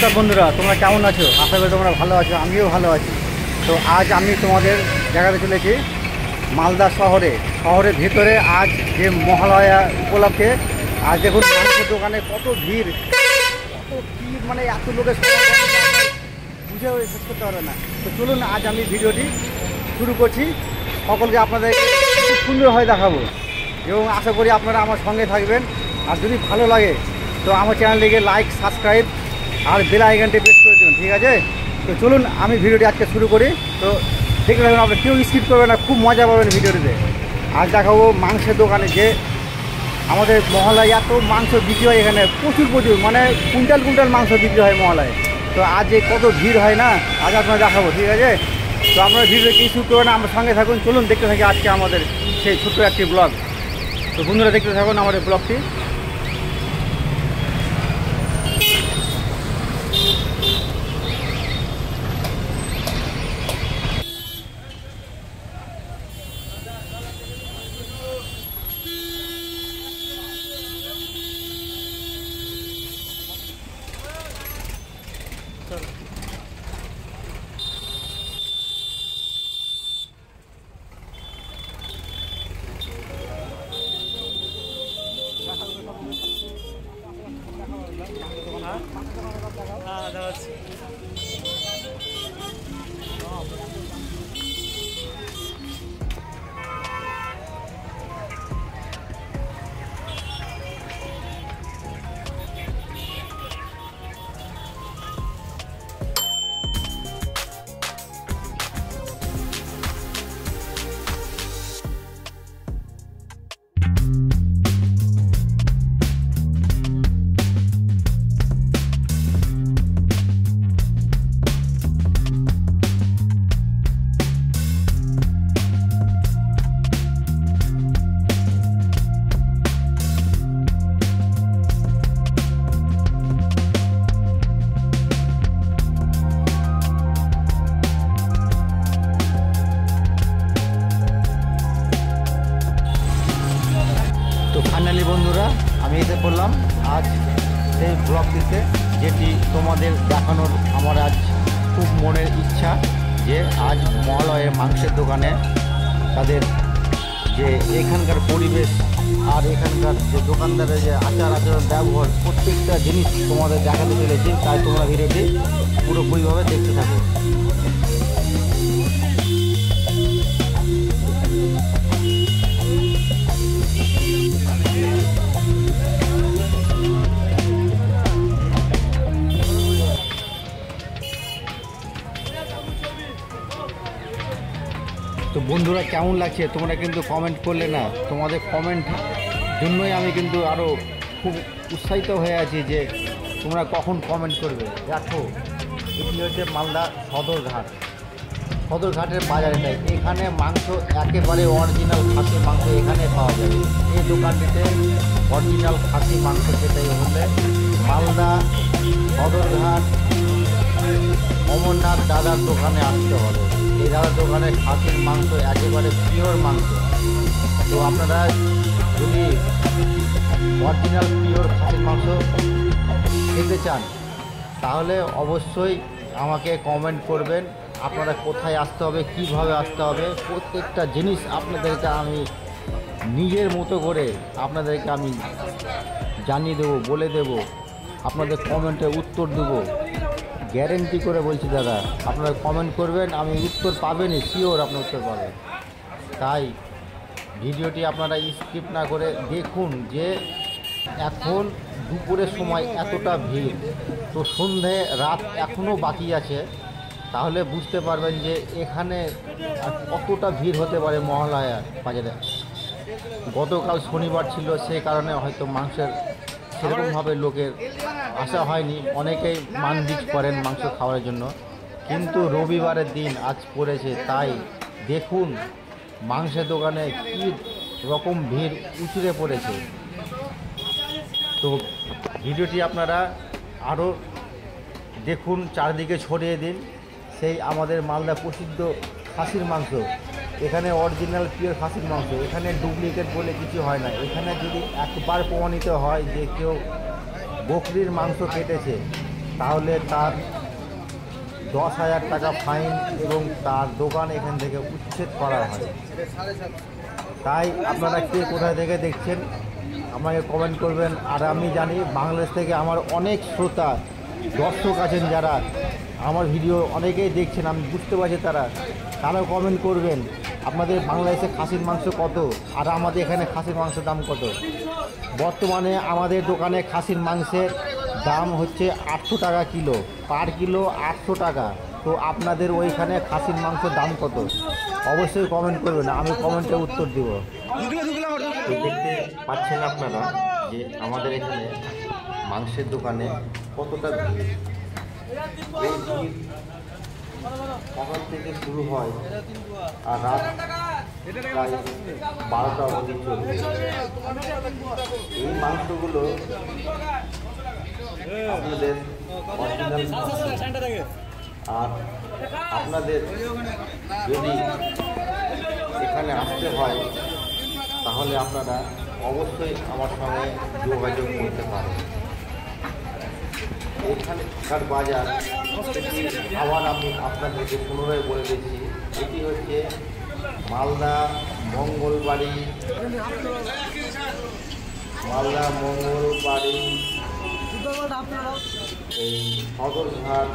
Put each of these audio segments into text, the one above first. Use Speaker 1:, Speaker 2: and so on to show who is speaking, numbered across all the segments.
Speaker 1: নমস্কার বন্ধুরা, তোমরা কেমন আছো? আশা করি তোমরা ভালো আছো, আমিও ভালো আছি। তো আজ আমি তোমাদের দেখাতে চলেছি মালদা শহরের ভিতরে আজ যে মহালয়া উপলক্ষে আজ দেখুন মাংসের দোকানে কত ভিড়, কত ভিড়, মানে এত লোকের বুঝে শেষ করতে পারে না। তো চলুন আজ আমি ভিডিওটি শুরু করছি, সকলকে আপনাদের খুব সুন্দরভাবে দেখাবো এবং আশা করি আপনারা আমার সঙ্গে থাকবেন। আর যদি ভালো লাগে তো আমার চ্যানেলটিকে লাইক, সাবস্ক্রাইব আর বেল আইকনটি প্রেস করে দেবেন, ঠিক আছে? তো চলুন আমি ভিডিওটি আজকে শুরু করি। তো দেখতে থাকুন, আপনারা কেউ স্কিপ করবেন না, খুব মজা পাবেন ভিডিওটিতে। আজ দেখাবো মাংসের দোকানে যে আমাদের মহলায় এত মাংস বিক্রি হয়, এখানে প্রচুর মানে কুইন্টাল মাংস বিক্রি হয় মহলায়। তো আজ যে কত ভিড় হয় না, আজ আপনারা দেখাবো, ঠিক আছে? তো আপনারা ভিডিও কি স্কিপ করবেন না, আমার সঙ্গে থাকুন। চলুন দেখতে থাকি আজকে আমাদের সেই ছোট্ট একটি ব্লগ। তো বন্ধুরা দেখতে থাকুন আমাদের ব্লগটি। তো ফাইনালি বন্ধুরা আমি এসে পড়লাম আজ সেই ব্লগটিতে, যেটি তোমাদের দেখানোর আমার আজ খুব মনের ইচ্ছা, যে আজ মহালয়ের মাংসের দোকানে তাদের যে এখানকার পরিবেশ আর এখানকার যে দোকানদারের যে আচার ব্যবহার, প্রত্যেকটা জিনিস তোমাদের দেখাতে চলেছি। তাই তোমরা ভিডিওটি পুরোপুরিভাবে দেখতে থাকো। তো বন্ধুরা কেমন লাগছে তোমরা কিন্তু কমেন্ট করলে না, তোমাদের কমেন্ট জন্যই আমি কিন্তু আরও খুব উৎসাহিত হয়ে আছি যে তোমরা কখন কমেন্ট করবে। দেখো এটি হচ্ছে মালদা সদরঘাটের বাজার, এখানে মাংস একেবারে অরিজিনাল খাসি মাংস এখানে পাওয়া যাবে। এই দোকানটিতে অরিজিনাল খাসি মাংস খেতে হলে মালদা সদরঘাট অমরনাথ দাদার দোকানে আসতে হবে। এই দাদার দোকানে খাসির মাংস একেবারে পিওর মাংস। তো আপনারা যদি অরিজিনাল পিওর খাসির মাংস খেতে চান তাহলে অবশ্যই আমাকে কমেন্ট করবেন, আপনারা কোথায় আসতে হবে, কিভাবে আসতে হবে, প্রত্যেকটা জিনিস আপনাদেরকে আমি নিজের মতো করে আপনাদেরকে আমি জানিয়ে দেবো, বলে দেব, আপনাদের কমেন্টে উত্তর দেবো, গ্যারেন্টি করে বলছি দাদা। আপনারা কমেন্ট করবেন, আমি উত্তর পাবেনই, শিওর আপনার উত্তর পাবেন। তাই ভিডিওটি আপনারা স্কিপ না করে দেখুন যে এখন দুপুরের সময় এতটা ভিড়, তো সন্ধে রাত এখনও বাকি আছে, তাহলে বুঝতে পারবেন যে এখানে কতটা ভিড় হতে পারে মহালয়া বাজারে। গতকাল শনিবার ছিল, সেই কারণে হয়তো মাংসের সেরকমভাবে লোকের আসা হয়নি, অনেকেই মানবিজ করেন মাংস খাওয়ার জন্য, কিন্তু রবিবারের দিন আজ পড়েছে, তাই দেখুন মাংসের দোকানে কী রকম ভিড় উচড়ে পড়েছে। তো ভিডিওটি আপনারা আরও দেখুন, চারদিকে ছড়িয়ে দিন সেই আমাদের মালদা প্রসিদ্ধ খাসির মাংস। এখানে অরিজিনাল পিওর খাসির মাংস, এখানে ডুপ্লিকেট বলে কিছু হয় না। এখানে যদি একবার প্রমাণিত হয় যে কেউ বকরির মাংস কেটেছে তাহলে তার 10,000 টাকা ফাইন এবং তার দোকান এখান থেকে উচ্ছেদ করা হয়। তাই আপনারা কে কোথায় থেকে দেখছেন আমাকে কমেন্ট করবেন। আর আমি জানি বাংলাদেশ থেকে আমার অনেক শ্রোতা দর্শক আছেন, যারা আমার ভিডিও অনেকেই দেখছেন, আমি বুঝতে পারছি তারাও কমেন্ট করবেন আপনাদের বাংলাদেশে খাসির মাংস কত আর আমাদের এখানে খাসির মাংসের দাম কত। বর্তমানে আমাদের দোকানে খাসির মাংসের দাম হচ্ছে 800 টাকা কিলো, পার কিলো 800 টাকা। তো আপনাদের ওইখানে খাসির মাংসের দাম কত অবশ্যই কমেন্ট করবেন, আমি কমেন্টে উত্তর দিব। তো দেখতে পাচ্ছেন আপনারা যে আমাদের এখানে মাংসের দোকানে কতটা ভিড়। এই ভিড় সকাল থেকে শুরু হয় আর রাত প্রায় 12টা অবধি চলবে। এই মাংসগুলো আপনাদের অরিজিনাল, আর আপনাদের যদি এখানে আসতে হয় তাহলে আপনারা অবশ্যই আমার সঙ্গে যোগাযোগ করতে পারেন। এখানকার বাজার আবার আমি আপনাদেরকে পুনরায় বলে দিচ্ছি, এটি হচ্ছে মালদা মঙ্গলবাড়ি এই সদরঘাট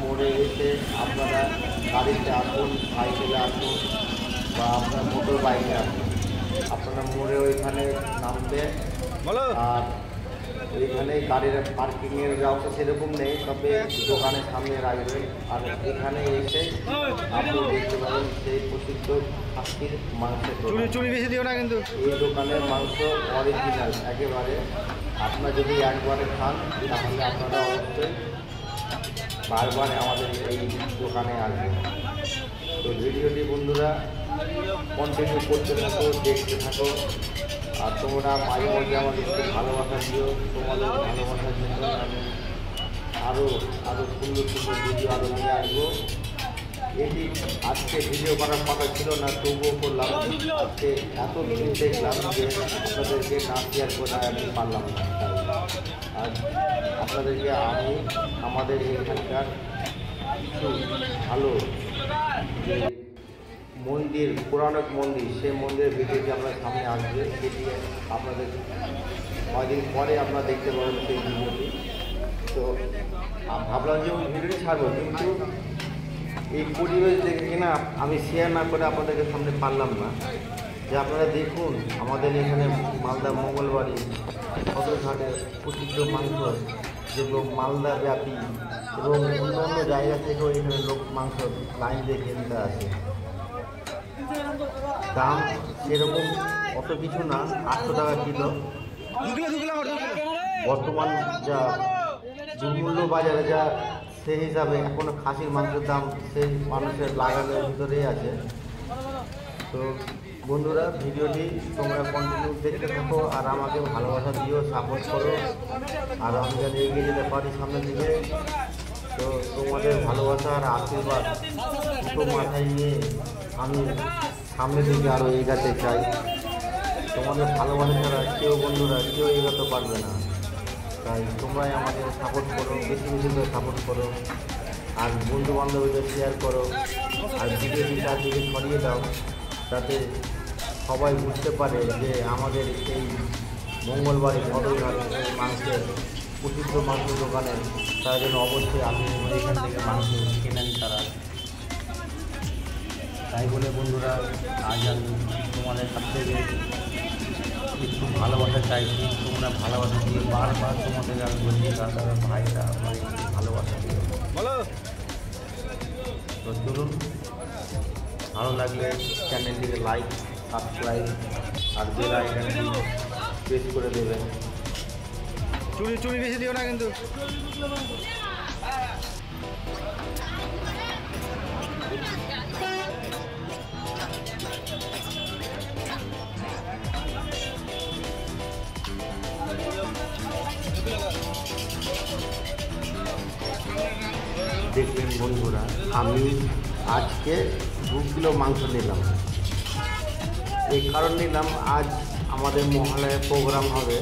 Speaker 1: মোড়ে এসে আপনারা গাড়িতে আসুন, সাইকেলে আসুন বা আপনার মোটর বাইকে আসুন। আপনারা মোড়ে ওইখানে নামবেন, আর ওইখানে গাড়ির পার্কিংয়ের ব্যবস্থা সেরকম নেই, তবে দোকানের সামনে রাখবেন। আর এখানে এসে আপনি দেখতে পাবেন সেই প্রসিদ্ধ খাসির মাংসের চুরি বেশি দিও না, কিন্তু এই দোকানের মাংস অরিজিনাল একেবারে। আপনারা যদি একবারে খান তাহলে আপনারা অবশ্যই বারবার আমাদের এই দোকানে আসবেন। তো ভিডিওটি বন্ধুরা কন্টিনিউ করতে থাকো, দেখতে থাকো, আর তোমরা মাঝে মধ্যে আমাদের একটু ভালোবাসা দিও। তোমাদের ভালোবাসার জন্য আমি আরও সুন্দর সুন্দর ভিডিও আরও নিয়ে আসবো। এটি আজকে ভিডিও করার কথা ছিল না, তবুও করলাম। আজকে এত ভিডিও দেখলাম যে আপনাদেরকে না শেয়ার করে আমি পারলাম না। আর আপনাদেরকে আমি আমাদের এখানকার কিছু ভালো যে মন্দির, পৌরাণিক মন্দির, সেই মন্দিরের ভিডিওটি আপনার সামনে আসবে, সেটি আপনাদের কয়েকদিন পরে আপনারা দেখতে পাবেন সেই ভিডিওটি। তো ভাবলাম যে ওই ভিডিওটি ছাড়বো, কিন্তু এই পরিবেশ দেখে কিনা আমি শেয়ার না করে আপনাদেরকে সামনে পারলাম না। যে আপনারা দেখুন আমাদের এখানে মালদা মঙ্গলবাড়ি সদরঘাটে প্রসিদ্ধ মাংস, যেগুলো মালদা ব্যাপী এবং অন্য অন্য জায়গা থেকেও এখানে লোক মাংস লাইন দিয়ে কিনতে আসে। দাম সেরকম অত কিছু না, 800 টাকা কিলো। বর্তমান যা মূল্য বাজারে যা সেই হিসাবে এখনও খাসির মাংসের দাম সেই মানুষের লাগানোর ভিতরেই আছে। তো বন্ধুরা ভিডিওটি তোমরা কন্টিনিউ দেখতে থাকো আর আমাকে ভালোবাসা দিও, সাপোর্ট করো, আর আমি যেন এগিয়ে যেতে পারি সামনের দিকে। তো তোমাদের ভালোবাসা আর আশীর্বাদ দুটো মাথায় নিয়ে আমি সামনের দিকে আরও এগাতে চাই। তোমাদের ভালোবাসা ছাড়া বন্ধুরা কেউ এগোতে পারবে না। তাই তোমরাই আমাকে সাপোর্ট করো, বেশি বেশি করে সাপোর্ট করো, আর বন্ধু বান্ধবীদের শেয়ার করো, আর ভিডিওটি চারদিকে ছড়িয়ে দাও, যাতে সবাই বুঝতে পারে যে আমাদের এই মঙ্গলবাড়ি সদরঘাট মাংসের প্রসিদ্ধ মাংস দোকানে তার জন্য অবশ্যই আপনি এখান থেকে মাংস কেনেন তারা। তাই বলে বন্ধুরা আজ আমি তোমাদের কাছ থেকে একটু ভালোবাসা চাইছি, তোমরা ভালোবাসা দিয়ে বারবার তোমাদের আমি বলছি দাদারা ভাইরা আমার একটু ভালোবাসা দিও। তো চলুন, ভালো লাগলে চ্যানেলটিকে লাইক, সাবস্ক্রাইব আর বেল আইকনটি প্রেস করে দেবেন। চুরি বেশি দিও না, কিন্তু দেখবেন বন্ধুরা, আমি আজকে 2 কিলো মাংস নিলাম। এই কারণ নিলাম, আজ আমাদের মহালয়ার প্রোগ্রাম হবে।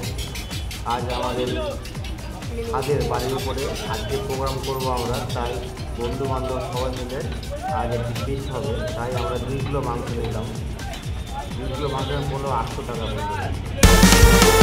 Speaker 1: আজ আমাদের ছাদের বাড়ির উপরে আজকে প্রোগ্রাম করবো আমরা, তাই বন্ধু বান্ধব সবাই মিলে আজ একটি ফিস্ট হবে, তাই আমরা 2 কিলো মাংস নিলাম। 2 কিলো মাংসের মূল্য 800 টাকা পড়বে।